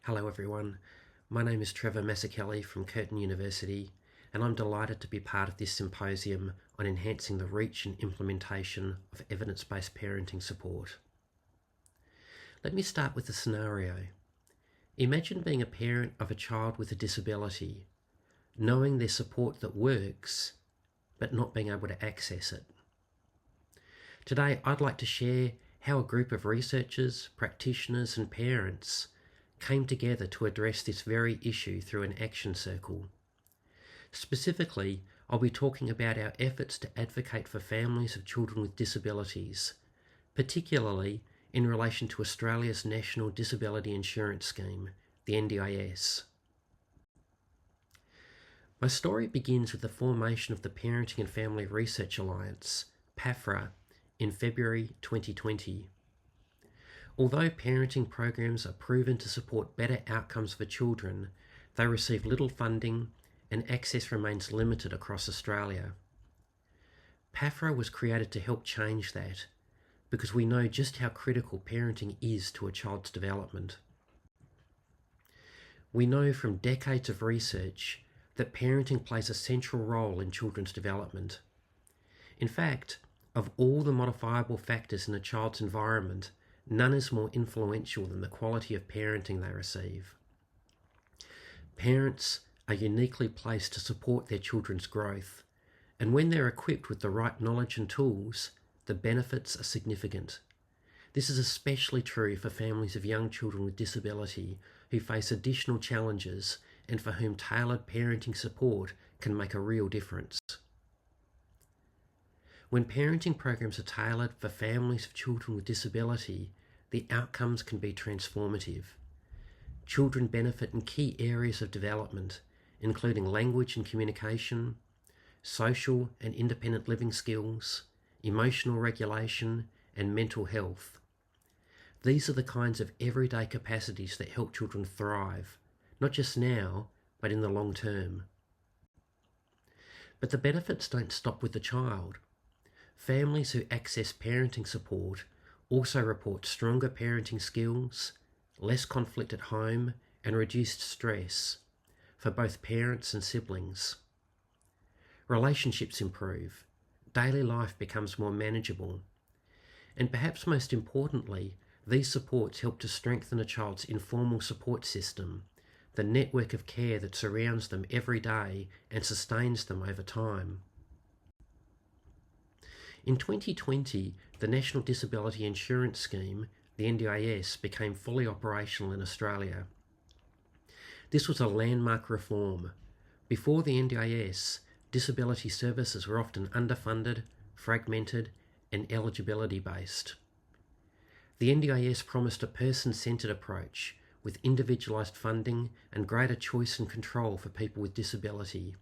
Hello everyone, my name is Trevor Mazzucchelli from Curtin University, and I'm delighted to be part of this symposium on enhancing the reach and implementation of evidence-based parenting support. Let me start with a scenario. Imagine being a parent of a child with a disability, knowing there's support that works, but not being able to access it. Today, I'd like to share how a group of researchers, practitioners, and parents came together to address this very issue through an action circle. Specifically, I'll be talking about our efforts to advocate for families of children with disabilities, particularly in relation to Australia's National Disability Insurance Scheme, the NDIS. My story begins with the formation of the Parenting and Family Research Alliance, PAFRA, in February 2020. Although parenting programs are proven to support better outcomes for children, they receive little funding and access remains limited across Australia. PAFRA was created to help change that, because we know just how critical parenting is to a child's development. We know from decades of research that parenting plays a central role in children's development. In fact, of all the modifiable factors in a child's environment, none is more influential than the quality of parenting they receive. Parents are uniquely placed to support their children's growth, and when they're equipped with the right knowledge and tools, the benefits are significant. This is especially true for families of young children with disability who face additional challenges and for whom tailored parenting support can make a real difference. When parenting programs are tailored for families of children with disability, the outcomes can be transformative. Children benefit in key areas of development, including language and communication, social and independent living skills, emotional regulation, and mental health. These are the kinds of everyday capacities that help children thrive, not just now, but in the long term. But the benefits don't stop with the child. Families who access parenting support also report stronger parenting skills, less conflict at home, and reduced stress for both parents and siblings. Relationships improve, daily life becomes more manageable, and perhaps most importantly, these supports help to strengthen a child's informal support system, the network of care that surrounds them every day and sustains them over time. In 2020, the National Disability Insurance Scheme, the NDIS, became fully operational in Australia. This was a landmark reform. Before the NDIS, disability services were often underfunded, fragmented, and eligibility-based. The NDIS promised a person-centred approach with individualised funding and greater choice and control for people with disability.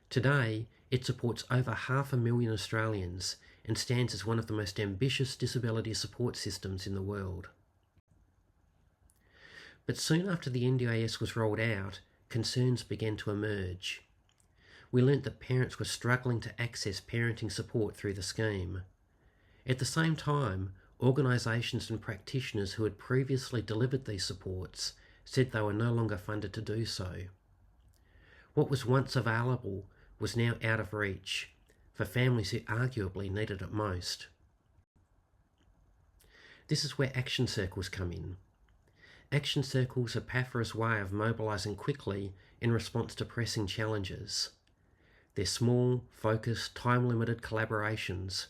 Today, it supports over 500,000 Australians and stands as one of the most ambitious disability support systems in the world. But soon after the NDIS was rolled out, concerns began to emerge. We learnt that parents were struggling to access parenting support through the scheme. At the same time, organisations and practitioners who had previously delivered these supports said they were no longer funded to do so. What was once available was now out of reach for families who arguably needed it most. This is where action circles come in. Action circles are PAFRA's way of mobilising quickly in response to pressing challenges. They're small, focused, time-limited collaborations,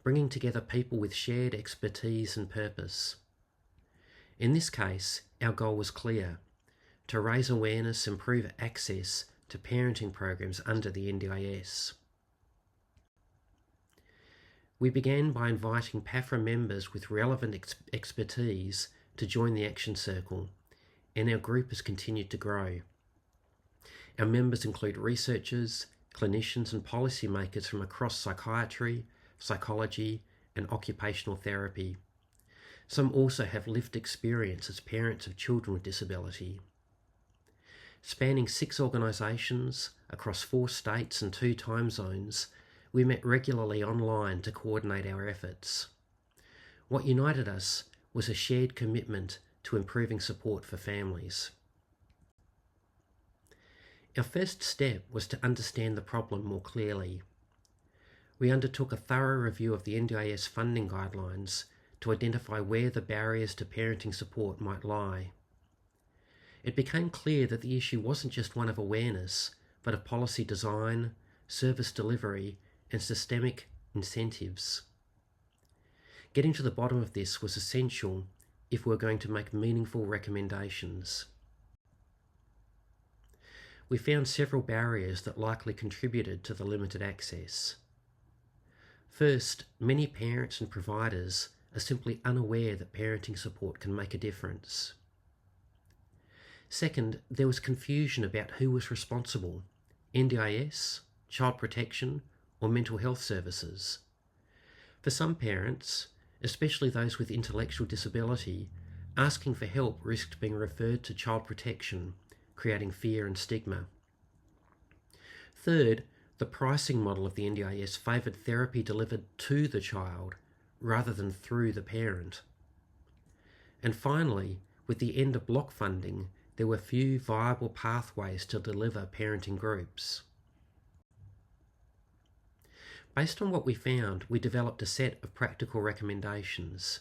bringing together people with shared expertise and purpose. In this case, our goal was clear: to raise awareness and improve access to parenting programs under the NDIS. We began by inviting PAFRA members with relevant expertise to join the Action Circle, and our group has continued to grow. Our members include researchers, clinicians and policymakers from across psychiatry, psychology and occupational therapy. Some also have lived experience as parents of children with disability. Spanning 6 organisations across 4 states and 2 time zones, we met regularly online to coordinate our efforts. What united us was a shared commitment to improving support for families. Our first step was to understand the problem more clearly. We undertook a thorough review of the NDIS funding guidelines to identify where the barriers to parenting support might lie. It became clear that the issue wasn't just one of awareness, but of policy design, service delivery, and systemic incentives. Getting to the bottom of this was essential if we were going to make meaningful recommendations. We found several barriers that likely contributed to the limited access. First, many parents and providers are simply unaware that parenting support can make a difference. Second, there was confusion about who was responsible: NDIS, child protection, or mental health services. For some parents, especially those with intellectual disability, asking for help risked being referred to child protection, creating fear and stigma. Third, the pricing model of the NDIS favoured therapy delivered to the child rather than through the parent. And finally, with the end of block funding, there were few viable pathways to deliver parenting groups. Based on what we found, we developed a set of practical recommendations.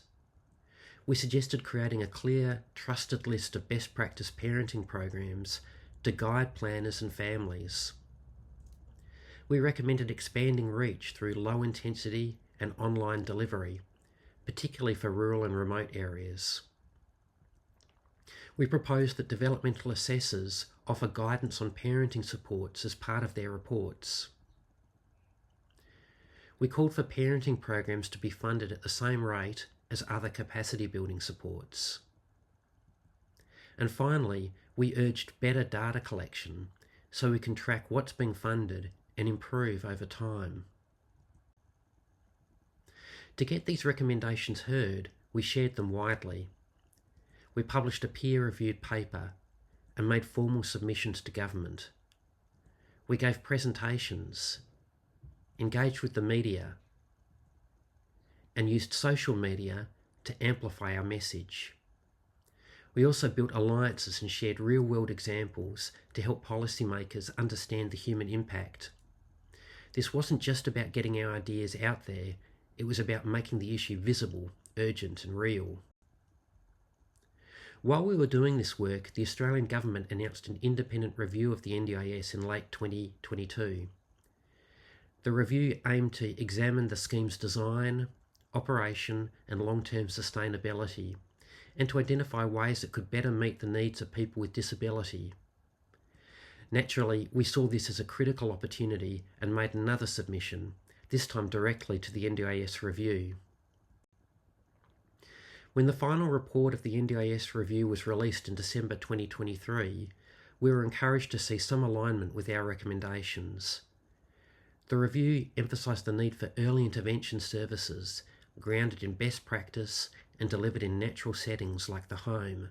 We suggested creating a clear, trusted list of best practice parenting programs to guide planners and families. We recommended expanding reach through low intensity and online delivery, particularly for rural and remote areas. We proposed that developmental assessors offer guidance on parenting supports as part of their reports. We called for parenting programs to be funded at the same rate as other capacity building supports. And finally, we urged better data collection so we can track what's being funded and improve over time. To get these recommendations heard, we shared them widely. We published a peer-reviewed paper and made formal submissions to government. We gave presentations, engaged with the media, and used social media to amplify our message. We also built alliances and shared real-world examples to help policymakers understand the human impact. This wasn't just about getting our ideas out there, it was about making the issue visible, urgent, and real. While we were doing this work, the Australian Government announced an independent review of the NDIS in late 2022. The review aimed to examine the scheme's design, operation, and long-term sustainability, and to identify ways it could better meet the needs of people with disability. Naturally, we saw this as a critical opportunity and made another submission, this time directly to the NDIS review. When the final report of the NDIS review was released in December 2023, we were encouraged to see some alignment with our recommendations. The review emphasised the need for early intervention services grounded in best practice and delivered in natural settings like the home.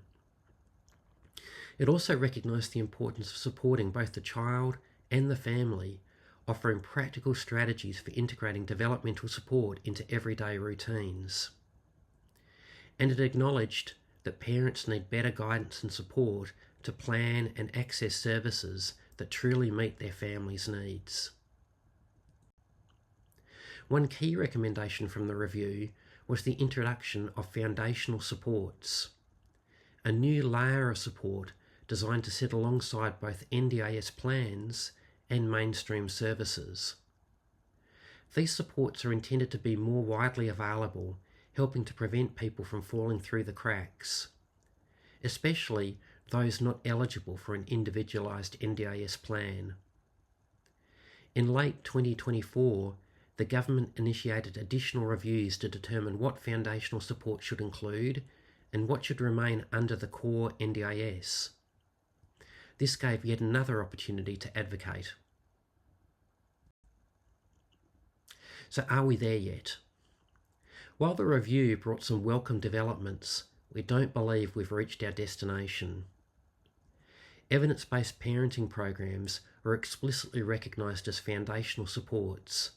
It also recognised the importance of supporting both the child and the family, offering practical strategies for integrating developmental support into everyday routines. And it acknowledged that parents need better guidance and support to plan and access services that truly meet their families' needs. One key recommendation from the review was the introduction of foundational supports, a new layer of support designed to sit alongside both NDIS plans and mainstream services. These supports are intended to be more widely available, helping to prevent people from falling through the cracks, especially those not eligible for an individualised NDIS plan. In late 2024, the government initiated additional reviews to determine what foundational support should include and what should remain under the core NDIS. This gave yet another opportunity to advocate. So are we there yet? While the review brought some welcome developments, we don't believe we've reached our destination. Evidence-based parenting programs are explicitly recognised as foundational supports,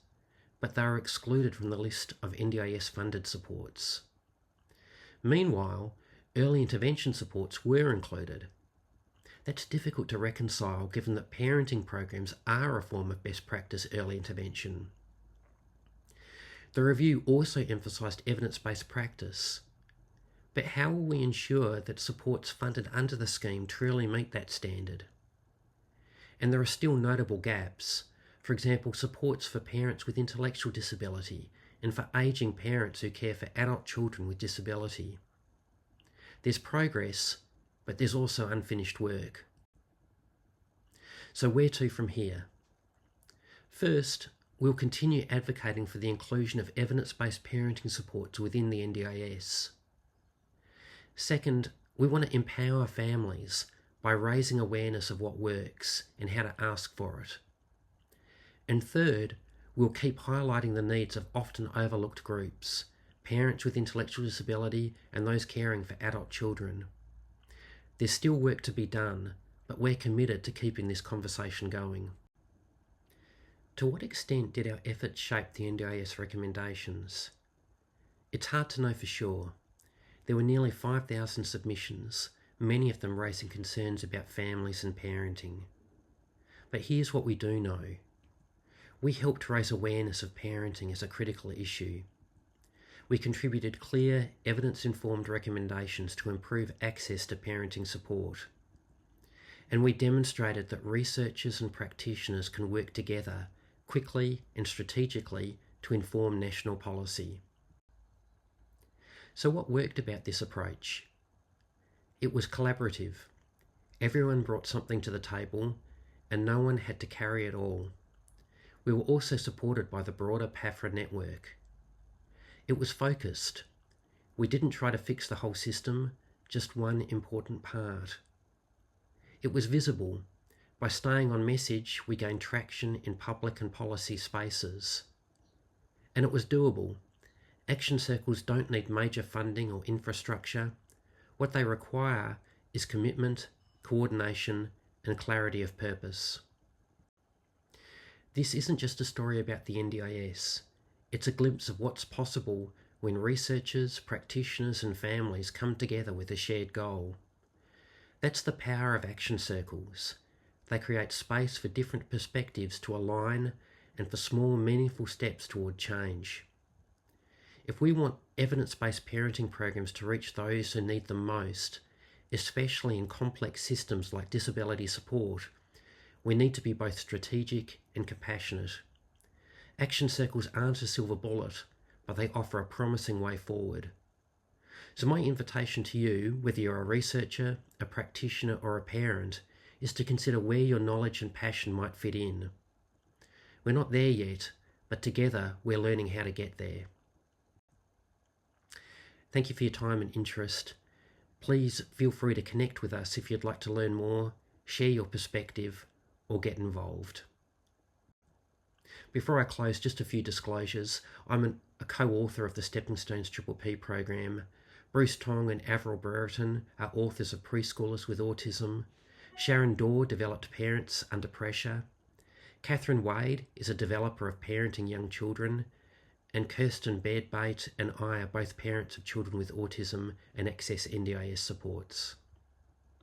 but they are excluded from the list of NDIS-funded supports. Meanwhile, early intervention supports were included. That's difficult to reconcile given that parenting programs are a form of best practice early intervention. The review also emphasised evidence-based practice. But how will we ensure that supports funded under the scheme truly meet that standard? And there are still notable gaps. For example, supports for parents with intellectual disability and for ageing parents who care for adult children with disability. There's progress, but there's also unfinished work. So where to from here? First, we'll continue advocating for the inclusion of evidence-based parenting supports within the NDIS. Second, we want to empower families by raising awareness of what works and how to ask for it. And third, we'll keep highlighting the needs of often overlooked groups, parents with intellectual disability and those caring for adult children. There's still work to be done, but we're committed to keeping this conversation going. To what extent did our efforts shape the NDIS recommendations? It's hard to know for sure. There were nearly 5,000 submissions, many of them raising concerns about families and parenting. But here's what we do know. We helped raise awareness of parenting as a critical issue. We contributed clear, evidence-informed recommendations to improve access to parenting support. And we demonstrated that researchers and practitioners can work together quickly and strategically to inform national policy. So what worked about this approach? It was collaborative. Everyone brought something to the table and no one had to carry it all. We were also supported by the broader PAFRA network. It was focused. We didn't try to fix the whole system, just one important part. It was visible. By staying on message, we gained traction in public and policy spaces. And it was doable. Action circles don't need major funding or infrastructure. What they require is commitment, coordination, and clarity of purpose. This isn't just a story about the NDIS. It's a glimpse of what's possible when researchers, practitioners, and families come together with a shared goal. That's the power of action circles. They create space for different perspectives to align and for small, meaningful steps toward change. If we want evidence-based parenting programs to reach those who need them most, especially in complex systems like disability support, we need to be both strategic and compassionate. Action circles aren't a silver bullet, but they offer a promising way forward. So my invitation to you, whether you're a researcher, a practitioner, or a parent, is to consider where your knowledge and passion might fit in. We're not there yet, but together we're learning how to get there. Thank you for your time and interest. Please feel free to connect with us if you'd like to learn more, share your perspective, or get involved. Before I close, just a few disclosures. I'm a co-author of the Stepping Stones PPP program. Bruce Tong and Avril Brereton are authors of Preschoolers with Autism. Sharon Dorr developed Parents Under Pressure. Catherine Wade is a developer of Parenting Young Children. And Kirsten Bairdbait and I are both parents of children with autism and access NDIS supports.